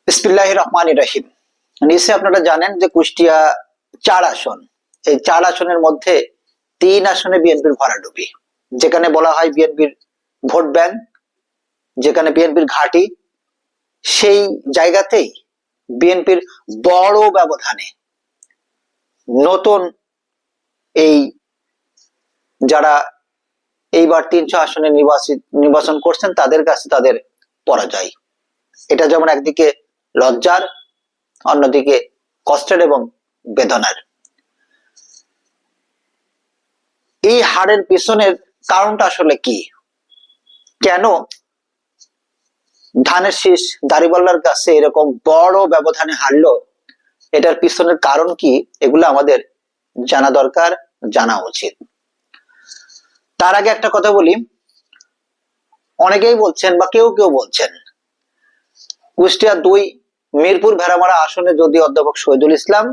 বিসমিল্লাহির রহমানির রহিম। নিশ্চয়ই আপনারা জানেন যে কুষ্টিয়া 4 আসন, এই 4 আসনের মধ্যে 3 আসনে বিএনপির ভরাডুবি, যেখানে বলা হয় বিএনপির ভোট ব্যাংক, যেখানে বিএনপির ঘাঁটি, সেই জায়গাতেই বিএনপির বড় ব্যবধানে নতুন এই যারা এইবার 300 আসনে নির্বাচন করছেন তাদের কাছে তাদের পরাজয়। এটা যেমন একদিকে লজ্জার, অন্যদিকে কষ্টের এবং বেদনার। এই হারের পিছনের কারণটা আসলে কি? কেন ধানের শীষ দাড়িপাল্লার কাছে এরকম বড় ব্যবধানে হারলো? এটার পিছনের কারণ কি? এগুলো আমাদের জানা দরকার, জানা উচিত। তার আগে একটা কথা বলি, অনেকেই বলছেন বা কেউ কেউ বলছেন কুষ্টিয়া 2 মিরপুর ভেড়ামারা আসনে যদি অধ্যাপক শহীদুল ইসলাম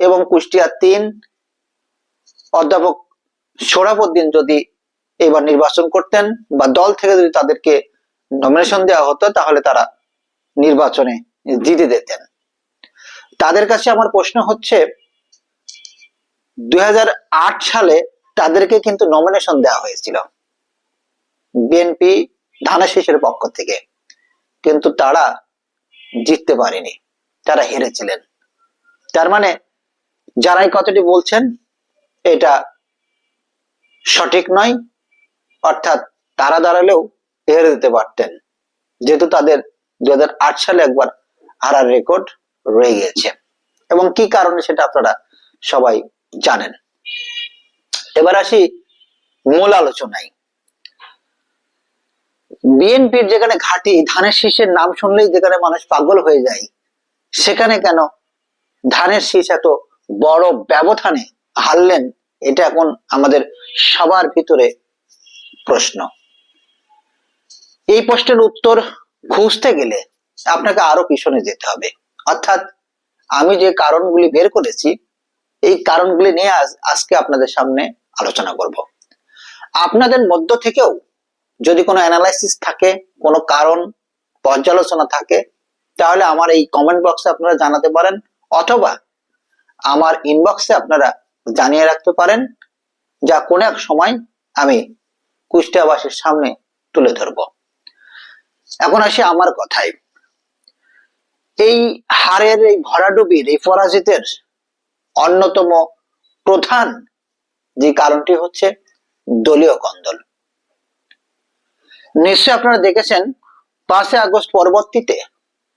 এবং কুষ্টিয়া 3 অধ্যাপক সোহরাবউদ্দিন যদি এবার নির্বাচন করতেন বা দল থেকে যদি তাদেরকে নমিনেশন দেওয়া হতো তাহলে তারা নির্বাচনে জিতে যেতেন। তাদের কাছে আমার প্রশ্ন হচ্ছে, 2008 সালে তাদেরকে কিন্তু নমিনেশন দেওয়া হয়েছিল বিএনপি ধানের শীষের পক্ষ থেকে, কিন্তু তারা জিততে পারেনি, তারা হেরেছিলেন। তার মানে যারাই কথাটি বলছেন এটা সঠিক নয়, অর্থাৎ তারা দাঁড়ালেও হেরে দিতে পারতেন, যেহেতু তাদের 2008 সালে একবার হারার রেকর্ড রয়ে গিয়েছে এবং কি কারণে সেটা আপনারা সবাই জানেন। এবার আসি মূল আলোচনায়। বিএনপির যেখানে ঘাঁটি, ধানের শীষের নাম শুনলেই যেখানে মানুষ পাগল হয়ে যায়, সেখানে কেন ধানের শীষ এত বড় ব্যবধানে হারলেন? এটা এখন আমাদের সবার ভিতরে প্রশ্ন। এই প্রশ্নের উত্তর খুঁজতে গেলে আপনাকে আরো পিছনে যেতে হবে, অর্থাৎ আমি যে কারণগুলি বের করেছি এই কারণগুলি নিয়ে আজকে আপনাদের সামনে আলোচনা করব। আপনাদের মধ্য থেকেও যদি কোনো অ্যানালাইসিস থাকে, কোনো কারণ পর্যালোচনা থাকে, তাহলে আমার এই কমেন্ট বক্সে আপনারা জানাতে পারেন, অথবা আমার ইনবক্সে আপনারা জানিয়ে রাখতে পারেন, যা কোনো এক সময় আমি কুষ্টিয়াবাসীর সামনে তুলে ধরব। এখন আসি আমার কথায়। এই হারের, এই ভরাডুবির, এই পরাজিতের অন্যতম প্রধান যে কারণটি হচ্ছে দলীয় কন্দল। নিশ্চয় আপনারা দেখেছেন 5 আগস্ট পরবর্তীতে